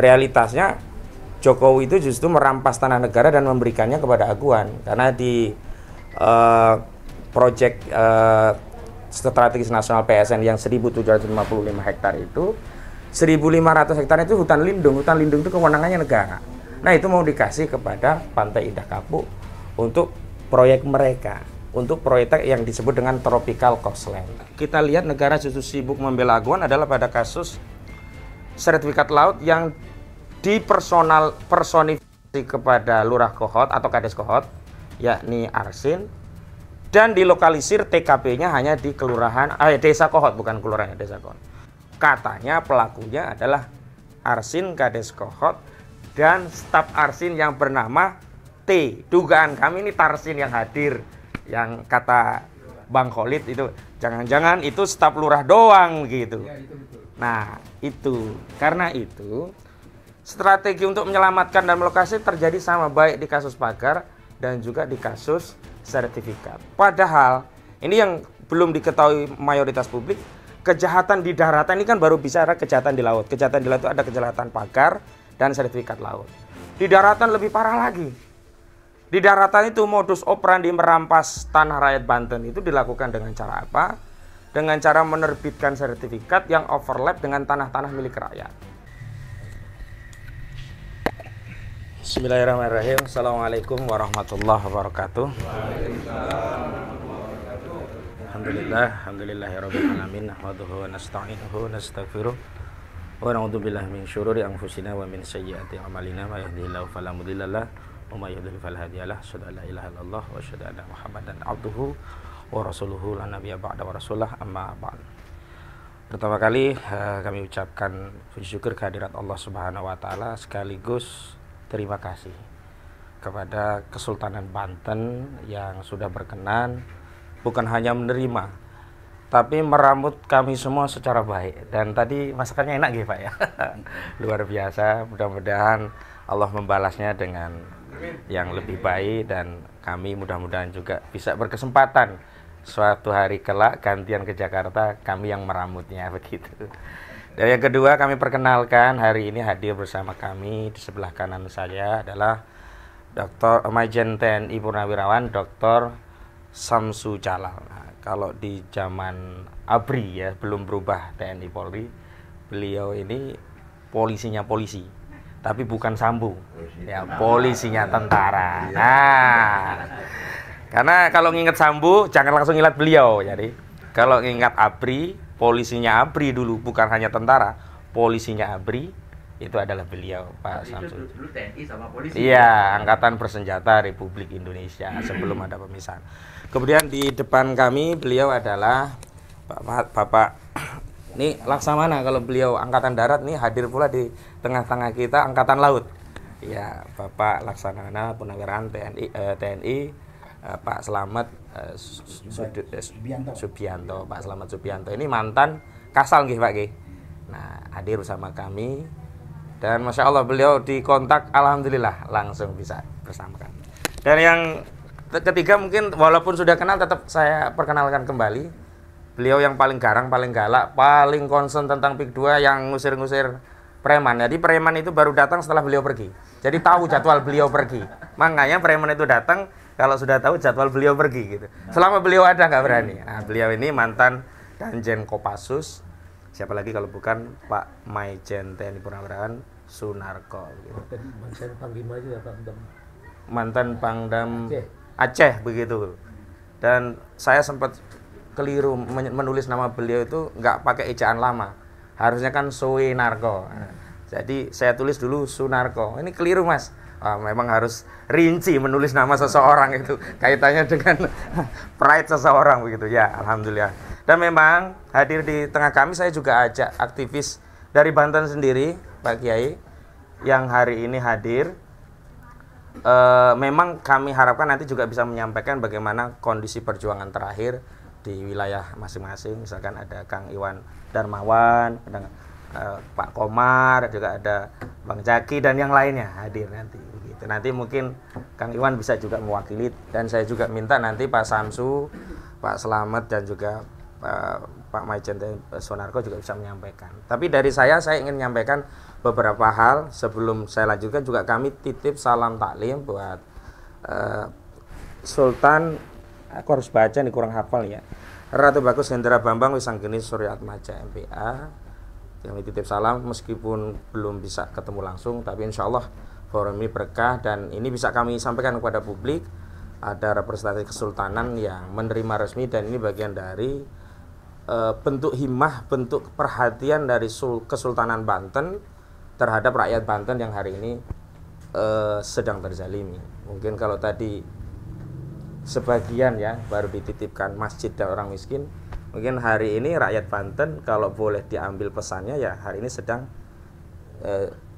realitasnya Jokowi itu justru merampas tanah negara dan memberikannya kepada Aguan, karena di proyek strategis nasional PSN yang 1.755 hektar itu 1.500 hektar itu hutan lindung itu kewenangannya negara. Nah itu mau dikasih kepada Pantai Indah Kapuk untuk proyek mereka, untuk proyek yang disebut dengan tropical coastline. Kita lihat negara justru sibuk membela Aguan adalah pada kasus sertifikat laut yang dipersonifikasi kepada Lurah Kohot atau Kades Kohot, yakni Arsin, dan dilokalisir TKP-nya hanya di kelurahan Desa Kohot, bukan kelurahan, Desa Kohot. Katanya pelakunya adalah Arsin Kades Kohot dan staf Arsin yang bernama T. Dugaan kami ini Tarsin yang hadir, yang kata Bang Khalid itu jangan-jangan itu staf lurah doang gitu. Nah itu, karena itu strategi untuk menyelamatkan dan melokasi terjadi sama baik di kasus pagar dan juga di kasus sertifikat. Padahal ini yang belum diketahui mayoritas publik, kejahatan di daratan ini kan baru bicara kejahatan di laut. Kejahatan di laut itu ada kejahatan pagar dan sertifikat laut. Di daratan lebih parah lagi. Di daratan itu modus operandi merampas tanah rakyat Banten itu dilakukan dengan cara apa? Dengan cara menerbitkan sertifikat yang overlap dengan tanah-tanah milik rakyat. Bismillahirrahmanirrahim. Assalamualaikum warahmatullahi wabarakatuh. Alhamdulillahirabbil alamin. Nahmaduhu wa nasta'inuhu wa nastaghfiruh. Wa na'udzubillahi min syururi anfusina wa min sayyiati a'malina. May yahdihillahu fala mudhillalah wa may yudhlil fala hadiyalah. Asyhadu an la ilaha illallah wa asyhadu anna Muhammadan abduhu wa rasuluhu la nabiyya ba'da wa rasulah amma ba'd. Pertama kali kami ucapkan puji syukur kehadirat Allah Subhanahu wa taala, sekaligus terima kasih kepada Kesultanan Banten yang sudah berkenan bukan hanya menerima, tapi merambut kami semua secara baik. Dan tadi masakannya enak gitu Pak ya. Luar biasa, mudah-mudahan Allah membalasnya dengan yang lebih baik, dan kami mudah-mudahan juga bisa berkesempatan suatu hari kelak gantian ke Jakarta, kami yang merambutnya begitu. Dan yang kedua, kami perkenalkan hari ini hadir bersama kami di sebelah kanan saya adalah Dr. Majen TNI Purnawirawan Dr. Samsu Jalal. Nah, kalau di zaman ABRI ya, belum berubah TNI Polri, beliau ini polisinya polisi, tapi bukan Sambu, ya polisinya tentara. Nah, karena kalau nginget Sambu jangan langsung ingat beliau. Jadi kalau ngingat ABRI, polisinya ABRI dulu, bukan hanya tentara, polisinya ABRI itu adalah beliau, Pak Samsul. Dulu TNI sama polisi. Iya, Angkatan Bersenjata Republik Indonesia sebelum ada pemisahan. Kemudian di depan kami beliau adalah Bapak ini Laksamana, kalau beliau Angkatan Darat nih hadir pula di tengah-tengah kita Angkatan Laut. Ya, Bapak Laksamana Purnawirawan TNI Pak Slamet Subianto. Pak Slamet Subianto ini mantan Kasal nggih Pak nggih. Nah, hadir bersama kami dan Masya Allah beliau dikontak, alhamdulillah langsung bisa bersama kami. Dan yang ketiga mungkin walaupun sudah kenal tetap saya perkenalkan kembali. Beliau yang paling garang, paling galak, paling concern tentang PIK 2 yang ngusir-ngusir preman. Jadi preman itu baru datang setelah beliau pergi. Jadi tahu jadwal beliau pergi. Makanya preman itu datang kalau sudah tahu jadwal beliau pergi gitu. Selama beliau ada nggak berani. Nah, beliau ini mantan Danjen Kopassus. Siapa lagi kalau bukan Pak Majen TNI Purnawirawan Sunarko gitu. Mantan Panglima juga Pak. Mantan Pangdam Aceh begitu. Dan saya sempat keliru menulis nama beliau itu nggak pakai ejaan lama. Harusnya kan Suinarko. Nah, jadi saya tulis dulu Sunarko. Ini keliru Mas. Memang harus rinci menulis nama seseorang itu kaitannya dengan pride seseorang begitu ya. Alhamdulillah. Dan memang hadir di tengah kami saya juga ajak aktivis dari Banten sendiri Pak Kiai yang hari ini hadir. Memang kami harapkan nanti juga bisa menyampaikan bagaimana kondisi perjuangan terakhir di wilayah masing-masing. Misalkan ada Kang Iwan Darmawan, ada Pak Komar, juga ada Bang Jaki dan yang lainnya hadir nanti begitu. Nanti mungkin Kang Iwan bisa juga mewakili, dan saya juga minta nanti Pak Samsu, Pak Slamet dan juga Pak Maijen Sonarko juga bisa menyampaikan. Tapi dari saya ingin menyampaikan beberapa hal. Sebelum saya lanjutkan juga kami titip salam taklim buat Sultan, aku harus baca nih kurang hafal ya, Ratu Bagus Hendra Bambang Wisanggeni Suryatmaja MPA. Kami titip salam meskipun belum bisa ketemu langsung, tapi insya Allah forum ini berkah dan ini bisa kami sampaikan kepada publik. Ada representasi kesultanan yang menerima resmi dan ini bagian dari bentuk himmah, bentuk perhatian dari Kesultanan Banten terhadap rakyat Banten yang hari ini sedang terzalimi. Mungkin kalau tadi sebagian ya baru dititipkan masjid dan orang miskin, mungkin hari ini rakyat Banten kalau boleh diambil pesannya ya hari ini sedang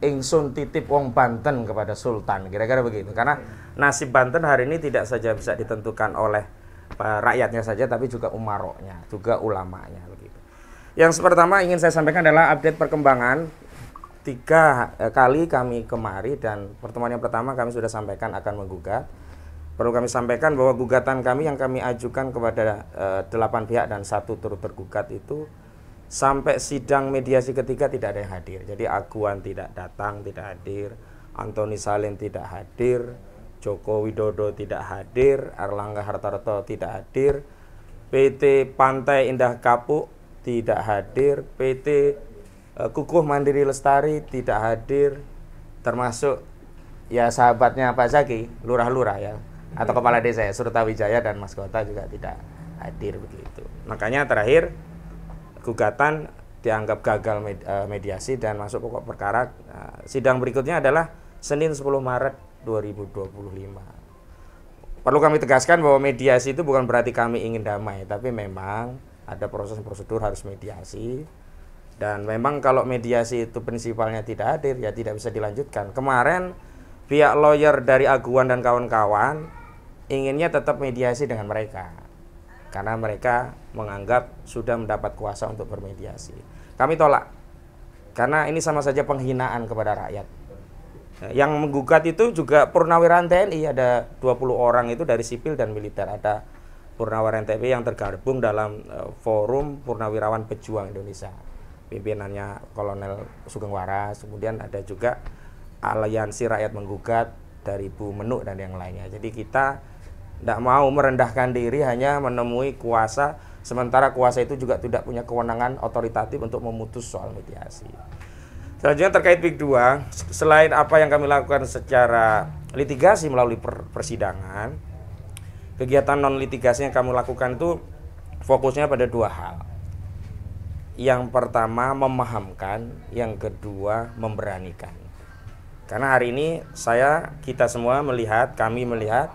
ingsun titip wong Banten kepada Sultan, kira-kira begitu. Karena nasib Banten hari ini tidak saja bisa ditentukan oleh rakyatnya saja, tapi juga umaroknya, juga ulamanya begitu. Yang pertama ingin saya sampaikan adalah update perkembangan 3 kali kami kemari dan pertemuan yang pertama kami sudah sampaikan akan menggugat. Perlu kami sampaikan bahwa gugatan kami yang kami ajukan kepada 8 pihak dan 1 turut tergugat itu sampai sidang mediasi ketiga tidak ada yang hadir. Jadi Aguan tidak datang, tidak hadir, Antoni Salim tidak hadir, Joko Widodo tidak hadir, Erlangga Hartarto tidak hadir, PT Pantai Indah Kapuk tidak hadir, PT Kukuh Mandiri Lestari tidak hadir, termasuk ya sahabatnya Pak Zaki, lurah-lurah ya, atau kepala desa ya, Surtawijaya dan Mas Kota juga tidak hadir begitu. Makanya terakhir gugatan dianggap gagal mediasi dan masuk pokok perkara. Sidang berikutnya adalah Senin 10 Maret 2025. Perlu kami tegaskan bahwa mediasi itu bukan berarti kami ingin damai, tapi memang ada proses prosedur harus mediasi. Dan memang kalau mediasi itu prinsipalnya tidak hadir, ya tidak bisa dilanjutkan. Kemarin pihak lawyer dari Aguan dan kawan-kawan inginnya tetap mediasi dengan mereka, karena mereka menganggap sudah mendapat kuasa untuk bermediasi. Kami tolak, karena ini sama saja penghinaan kepada rakyat. Yang menggugat itu juga purnawirawan TNI, ada 20 orang itu dari sipil dan militer. Ada purnawirawan TNI yang tergabung dalam forum Purnawirawan Pejuang Indonesia. Pimpinannya Kolonel Sugeng Waras, kemudian ada juga Aliansi Rakyat Menggugat dari Bu Menuk dan yang lainnya. Jadi kita tidak mau merendahkan diri hanya menemui kuasa, sementara kuasa itu juga tidak punya kewenangan otoritatif untuk memutus soal mediasi. Selanjutnya terkait PIK 2, selain apa yang kami lakukan secara litigasi melalui persidangan, kegiatan non litigasi yang kami lakukan itu fokusnya pada 2 hal. Yang pertama memahamkan, yang kedua memberanikan. Karena hari ini kita semua melihat, kami melihat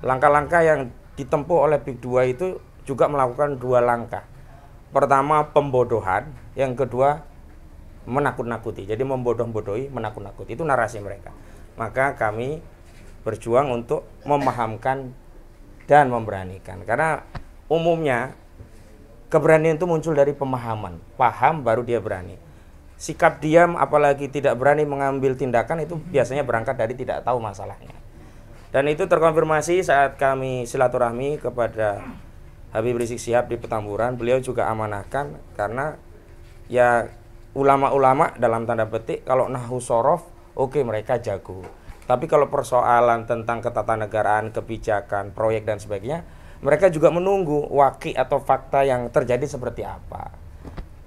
langkah-langkah yang ditempuh oleh PIK 2 itu juga melakukan 2 langkah. Pertama pembodohan, yang kedua menakut-nakuti. Jadi membodoh-bodohi, menakut-nakuti, itu narasi mereka. Maka kami berjuang untuk memahamkan dan memberanikan. Karena umumnya keberanian itu muncul dari pemahaman. Paham baru dia berani. Sikap diam apalagi tidak berani mengambil tindakan itu biasanya berangkat dari tidak tahu masalahnya. Dan itu terkonfirmasi saat kami silaturahmi kepada Habib Rizik Syihab di Petamburan. Beliau juga amanahkan karena ya ulama-ulama dalam tanda petik kalau nahwu sorof oke, mereka jago. Tapi kalau persoalan tentang ketatanegaraan, kebijakan, proyek dan sebagainya, mereka juga menunggu waki atau fakta yang terjadi seperti apa.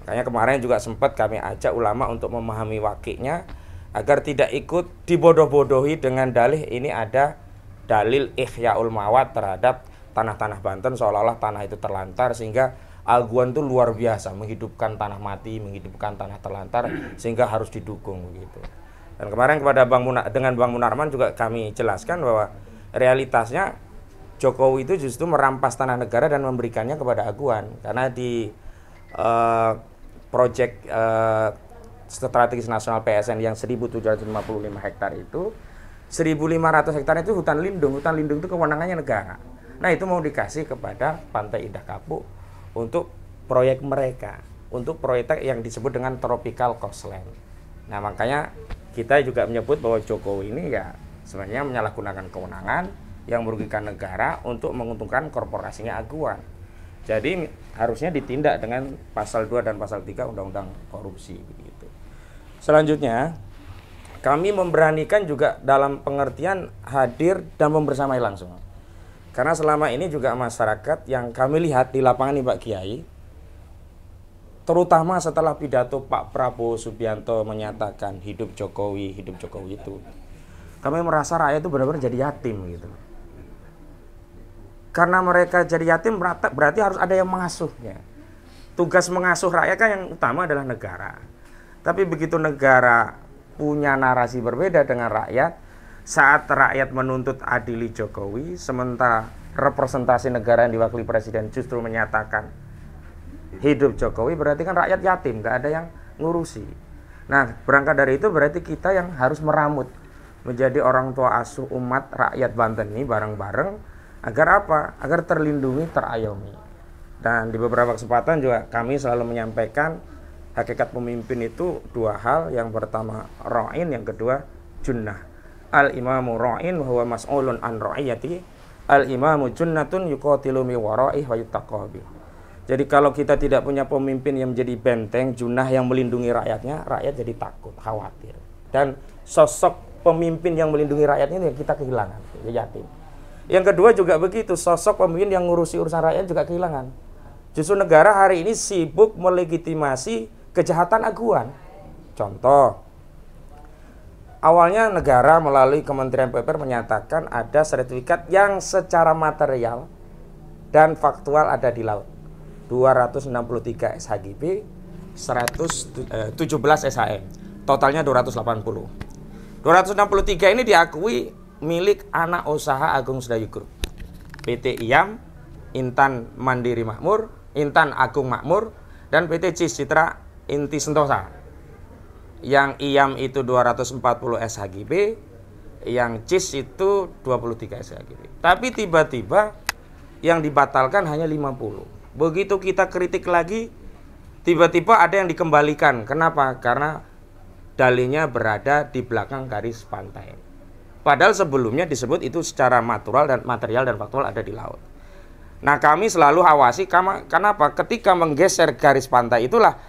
Makanya kemarin juga sempat kami ajak ulama untuk memahami wakinya agar tidak ikut dibodoh-bodohi dengan dalih ini ada dalil ikhyaul mawat terhadap tanah-tanah Banten, seolah-olah tanah itu terlantar sehingga Aguan itu luar biasa menghidupkan tanah mati, menghidupkan tanah terlantar sehingga harus didukung begitu. Dan kemarin dengan Bang Munarman juga kami jelaskan bahwa realitasnya Jokowi itu justru merampas tanah negara dan memberikannya kepada Aguan. Karena di proyek strategis nasional PSN yang 1.755 hektar itu 1.500 hektar itu hutan lindung. Hutan lindung itu kewenangannya negara. Nah itu mau dikasih kepada Pantai Indah Kapuk untuk proyek mereka, untuk proyek yang disebut dengan tropical coastline. Nah makanya kita juga menyebut bahwa Jokowi ini ya sebenarnya menyalahgunakan kewenangan yang merugikan negara untuk menguntungkan korporasinya Aguan. Jadi harusnya ditindak dengan pasal 2 dan pasal 3 Undang-Undang Korupsi begitu. Selanjutnya, kami memberanikan juga dalam pengertian hadir dan membersamai langsung. Karena selama ini juga masyarakat yang kami lihat di lapangan nih Pak Kiai, terutama setelah pidato Pak Prabowo Subianto menyatakan hidup Jokowi itu, kami merasa rakyat itu benar-benar jadi yatim gitu. Karena mereka jadi yatim berarti harus ada yang mengasuhnya. Tugas mengasuh rakyat kan yang utama adalah negara. Tapi begitu negara punya narasi berbeda dengan rakyat, saat rakyat menuntut adili Jokowi, sementara representasi negara yang diwakili presiden justru menyatakan hidup Jokowi, berarti kan rakyat yatim, nggak ada yang ngurusi. Nah, berangkat dari itu berarti kita yang harus meramut menjadi orang tua asuh umat rakyat Banten ini bareng-bareng. Agar apa? Agar terlindungi, terayomi. Dan di beberapa kesempatan juga kami selalu menyampaikan hakikat pemimpin itu dua hal. Yang pertama ra'in, yang kedua junnah. Al-imamu ra'in wa huwa mas'ulun an ra'iyati. Al-imamu junnatun yuqatilu mi wara'ih wa yuttaqabi. Jadi kalau kita tidak punya pemimpin yang menjadi benteng, junnah yang melindungi rakyatnya, rakyat jadi takut, khawatir. Dan sosok pemimpin yang melindungi rakyatnya ini kita kehilangan, yatim. Yang kedua juga begitu, sosok pemimpin yang ngurusi urusan rakyat juga kehilangan. Justru negara hari ini sibuk melegitimasi kejahatan aguan. Contoh, awalnya negara melalui Kementerian PUPR menyatakan ada sertifikat yang secara material dan faktual ada di laut. 263 SHGB, 117 SHM, totalnya 280. 263 ini diakui milik anak usaha Agung Sedayu Group, PT IAM, Intan Mandiri Makmur, Intan Agung Makmur, dan PT CIS Citra Inti Sentosa. Yang IAM itu 240 SHGB, yang CIS itu 23 SHGB. Tapi tiba-tiba yang dibatalkan hanya 50. Begitu kita kritik lagi, tiba-tiba ada yang dikembalikan. Kenapa? Karena dalihnya berada di belakang garis pantai. Padahal sebelumnya disebut itu secara material dan faktual ada di laut. Nah, kami selalu awasi, kenapa? Ketika menggeser garis pantai itulah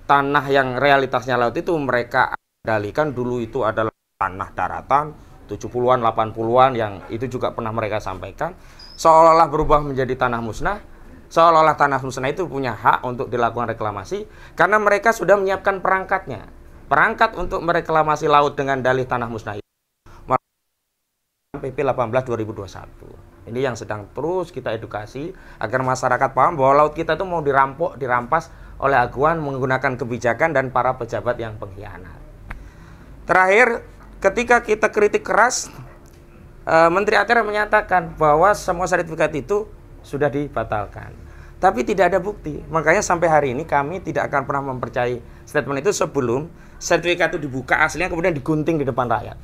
tanah yang realitasnya laut itu mereka kendalikan. Dulu itu adalah tanah daratan 70-an, 80-an, yang itu juga pernah mereka sampaikan. Seolah-olah berubah menjadi tanah musnah. Seolah-olah tanah musnah itu punya hak untuk dilakukan reklamasi. Karena mereka sudah menyiapkan perangkatnya. Perangkat untuk mereklamasi laut dengan dalih tanah musnah itu PP 18 2021. Ini yang sedang terus kita edukasi agar masyarakat paham bahwa laut kita itu mau dirampok, dirampas oleh aguan menggunakan kebijakan dan para pejabat yang pengkhianat. Terakhir, ketika kita kritik keras, Menteri ATR menyatakan bahwa semua sertifikat itu sudah dibatalkan. Tapi tidak ada bukti. Makanya sampai hari ini kami tidak akan pernah mempercayai statement itu sebelum sertifikat itu dibuka aslinya kemudian digunting di depan rakyat.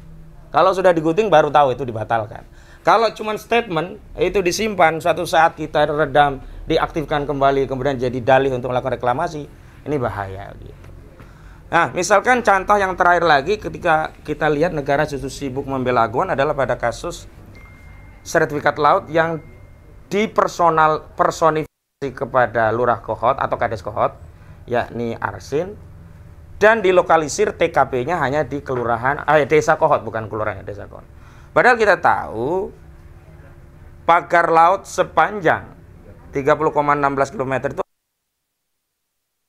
Kalau sudah digunting baru tahu itu dibatalkan. Kalau cuma statement itu disimpan, suatu saat kita redam, diaktifkan kembali, kemudian jadi dalih untuk melakukan reklamasi, ini bahaya gitu. Nah, misalkan contoh yang terakhir lagi ketika kita lihat negara justru sibuk membela aguan adalah pada kasus sertifikat laut yang dipersonifikasi kepada Lurah Kohot atau Kades Kohot, yakni Arsin. Dan dilokalisir TKP-nya hanya di kelurahan Desa Kohot, bukan kelurahan, Desa Kohot. Padahal kita tahu pagar laut sepanjang 30,16 km itu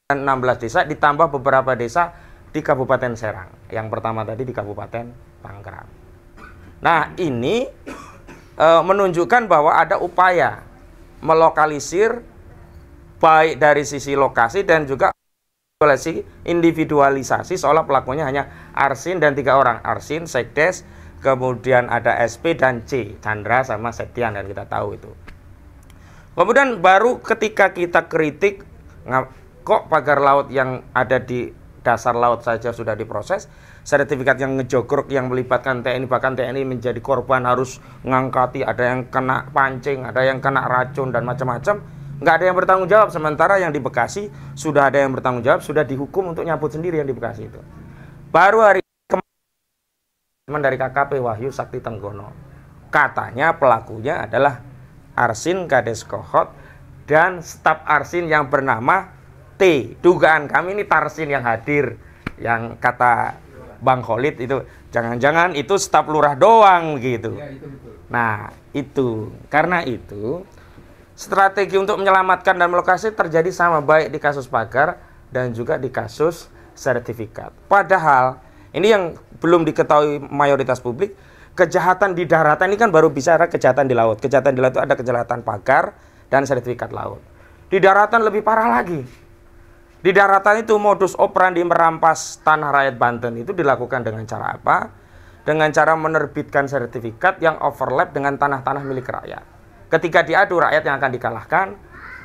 16 desa ditambah beberapa desa di Kabupaten Serang. Yang pertama tadi di Kabupaten Pangkep. Nah, ini menunjukkan bahwa ada upaya melokalisir baik dari sisi lokasi dan juga individualisasi, seolah pelakunya hanya Arsin dan 3 orang. Arsin, Sekdes, kemudian ada SP dan C, Chandra sama Septian, dan kita tahu itu. Kemudian baru ketika kita kritik, kok pagar laut yang ada di dasar laut saja sudah diproses, sertifikat yang ngejogrok yang melibatkan TNI, bahkan TNI menjadi korban harus ngangkati, ada yang kena pancing, ada yang kena racun dan macam-macam. Nggak ada yang bertanggung jawab, sementara yang di Bekasi sudah ada yang bertanggung jawab, sudah dihukum untuk nyabut sendiri yang di Bekasi itu. Baru hari kemarin dari KKP Wahyu Sakti Tenggono, katanya pelakunya adalah Arsin Kades Kohot dan staf Arsin yang bernama T. Dugaan kami ini Tarsin yang hadir, yang kata Bang Khalid itu jangan-jangan itu staf lurah doang gitu. Ya, itu betul. Nah, itu karena itu strategi untuk menyelamatkan dan melokasi terjadi sama baik di kasus pagar dan juga di kasus sertifikat. Padahal ini yang belum diketahui mayoritas publik, kejahatan di daratan ini kan baru bicara kejahatan di laut. Kejahatan di laut itu ada kejahatan pagar dan sertifikat laut. Di daratan lebih parah lagi. Di daratan itu modus operandi merampas tanah rakyat Banten itu dilakukan dengan cara apa? Dengan cara menerbitkan sertifikat yang overlap dengan tanah-tanah milik rakyat. Ketika diadu, rakyat yang akan dikalahkan,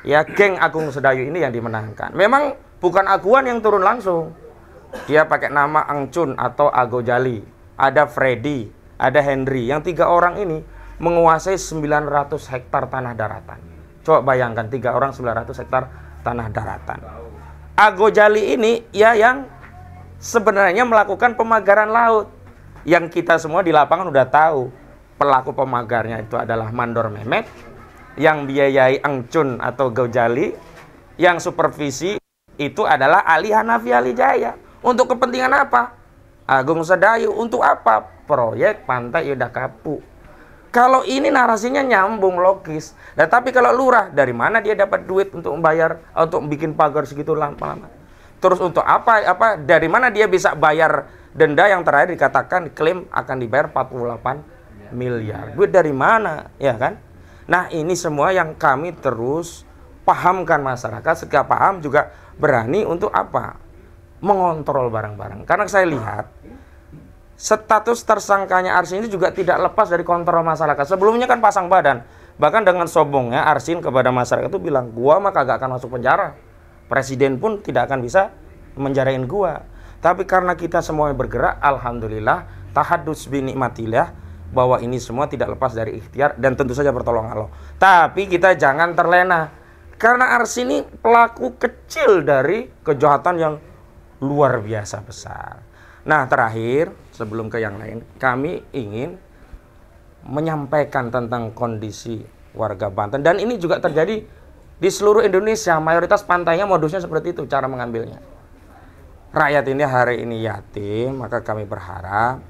ya geng Agung Sedayu ini yang dimenangkan. Memang bukan Aguan yang turun langsung. Dia pakai nama Angcun atau Ago Jali. Ada Freddy, ada Henry. Yang 3 orang ini menguasai 900 hektar tanah daratan. Coba bayangkan 3 orang 900 hektar tanah daratan. Ago Jali ini ya yang sebenarnya melakukan pemagaran laut. Yang kita semua di lapangan udah tahu. Pelaku pemagarnya itu adalah Mandor Mehmet. Yang biayai Angcun atau Gojali. Yang supervisi itu adalah Ali Hanafi Ali Jaya. Untuk kepentingan apa? Agung Sedayu. Untuk apa? Proyek Pantai Indah Kapuk. Kalau ini narasinya nyambung, logis. Nah, tapi kalau lurah, dari mana dia dapat duit untuk membayar, untuk bikin pagar segitu lama-lama? Terus untuk apa? Dari mana dia bisa bayar denda yang terakhir dikatakan klaim akan dibayar 48 miliar? Duit dari mana? Ya kan? Nah, ini semua yang kami terus pahamkan masyarakat. Setiap paham juga berani untuk apa? Mengontrol barang-barang. Karena saya lihat status tersangkanya Arsin ini juga tidak lepas dari kontrol masyarakat. Sebelumnya kan pasang badan. Bahkan dengan sombongnya Arsin kepada masyarakat itu bilang, gua mah kagak akan masuk penjara. Presiden pun tidak akan bisa menjarain gua. Tapi karena kita semua bergerak, alhamdulillah, tahadus bi nikmatillah, bahwa ini semua tidak lepas dari ikhtiar dan tentu saja pertolongan Allah. Tapi kita jangan terlena. Karena Arsin ini pelaku kecil dari kejahatan yang luar biasa besar. Nah, terakhir, sebelum ke yang lain, kami ingin menyampaikan tentang kondisi warga Banten. Dan ini juga terjadi di seluruh Indonesia. Mayoritas pantainya modusnya seperti itu, cara mengambilnya. Rakyat ini hari ini yatim, maka kami berharap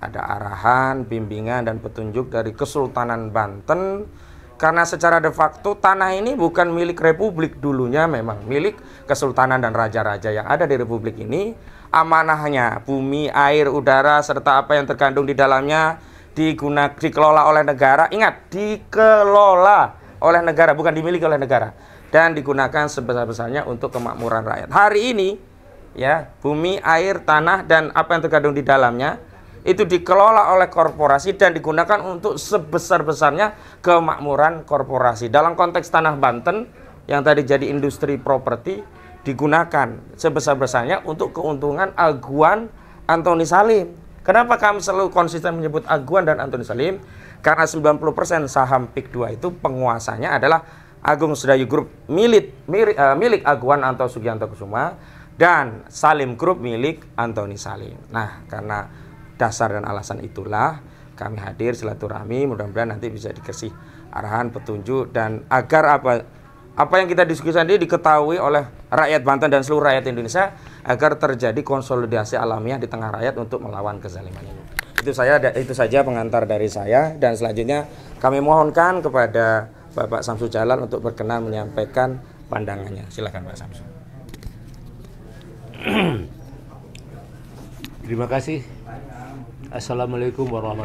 ada arahan, bimbingan, dan petunjuk dari Kesultanan Banten. Karena secara de facto tanah ini bukan milik Republik, dulunya memang milik Kesultanan dan Raja-Raja yang ada di Republik ini. Amanahnya bumi, air, udara, serta apa yang terkandung di dalamnya dikelola oleh negara. Ingat, dikelola oleh negara, bukan dimiliki oleh negara. Dan digunakan sebesar-besarnya untuk kemakmuran rakyat. Hari ini, ya, bumi, air, tanah, dan apa yang terkandung di dalamnya itu dikelola oleh korporasi dan digunakan untuk sebesar-besarnya kemakmuran korporasi. Dalam konteks tanah Banten yang tadi jadi industri properti, digunakan sebesar-besarnya untuk keuntungan Aguan Antoni Salim. Kenapa kami selalu konsisten menyebut Aguan dan Antoni Salim? Karena 90% saham PIK 2 itu penguasanya adalah Agung Sedayu Group milik Aguan Anto Sugianto Kusuma dan Salim Group milik Antoni Salim. Nah, karena dasar dan alasan itulah kami hadir silaturahmi, mudah-mudahan nanti bisa dikasih arahan, petunjuk, dan agar apa yang kita diskusikan ini diketahui oleh rakyat Banten dan seluruh rakyat Indonesia agar terjadi konsolidasi alamiah di tengah rakyat untuk melawan kezaliman ini. Itu saja pengantar dari saya, dan selanjutnya kami mohonkan kepada Bapak Samsu Jalal untuk berkenan menyampaikan pandangannya. Silakan Pak Samsu. Terima kasih. Assalamualaikum warahmatullahi wabarakatuh.